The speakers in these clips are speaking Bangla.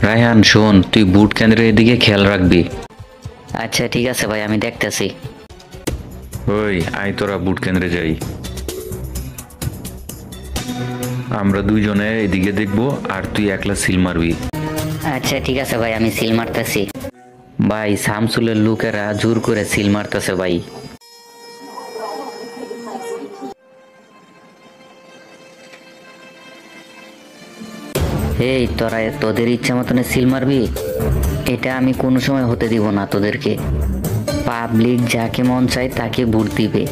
রায়হান শোন, তুই বুট কেন্দ্রের এদিকে খেয়াল রাখবি। আচ্ছা ঠিক আছে ভাই, আমি দেখতেছি। ওই আয় তোরা বুট কেন্দ্রে যাই। আমরা দুইজনে এদিকে দেখবো আর তুই একলা সিল মারবি। আচ্ছা ঠিক আছে ভাই, আমি সিল মারতেছি। ভাই শামসুলের লোকেরা জোর করে সিল মারতেছে ভাই। এই তোরা তোদের ইচ্ছা মতন সিল মারবি? এটা আমি কোনো সময় হতে দিব না তোদেরকে। পাবলিক যাকে মন চায় তাকে ভোট দিবে।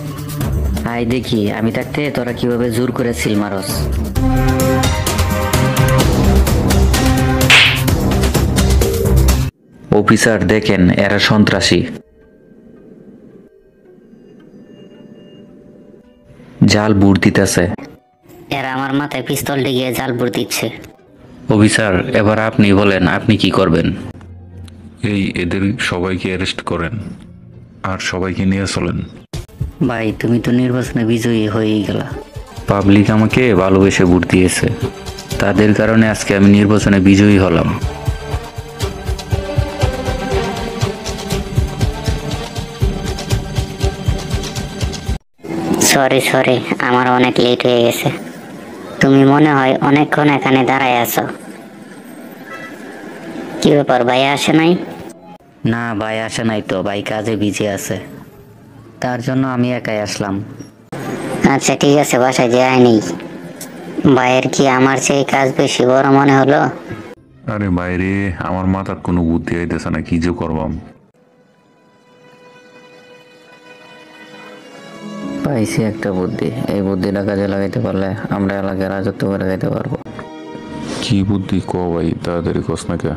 আয় দেখি আমি থাকতে তোরা কিভাবে জোর করে সিল মারস। অফিসার দেখেন, এরা সন্ত্রাসী। জাল বুট দিতেছে। এরা আমার মাথায় পিস্তল ঢেকে জাল ভোট দিচ্ছে। অফিসার এবার আপনি বলেন, আপনি কি করবেন? এদের সবাইকে অ্যারেস্ট করেন আর সবাইকে নিয়ে চলেন। ভাই তুমি তো নির্বাচনে বিজয়ী হয়েই গেলা। পাবলিক আমাকে ভালোবেসে ভোট দিয়েছে, তাদের কারণে আজকে আমি নির্বাচনে বিজয়ী হলাম। সরি সরি, আমার অনেক লেট হয়ে গেছে। তুমি মনে হয় অনেকক্ষণ এখানে দাঁড়ায় আছো। কি ব্যাপার, ভাই আসে নাই? না ভাই আসে নাই তো, ভাই কাজে বিজি আছে, তার জন্য আমি একাই আসলাম। আচ্ছা ঠিক আছে, বাসায় যাই নেই। ভাইয়ের কি আমার সেই কাজ বেশি বড় মনে হলো? আরে বাইরে, আমার মাথার কোনো বুদ্ধি আইতেছে না, কি যে করবাম। পাইছি একটা বুদ্ধি, এই বুদ্ধিটা কাজে লাগাইতে পারলে আমরা এলাকায় রাজত্ব করে খাইতে পারবো। কি বুদ্ধি ক ভাই, তাড়াতাড়ি কস না কে।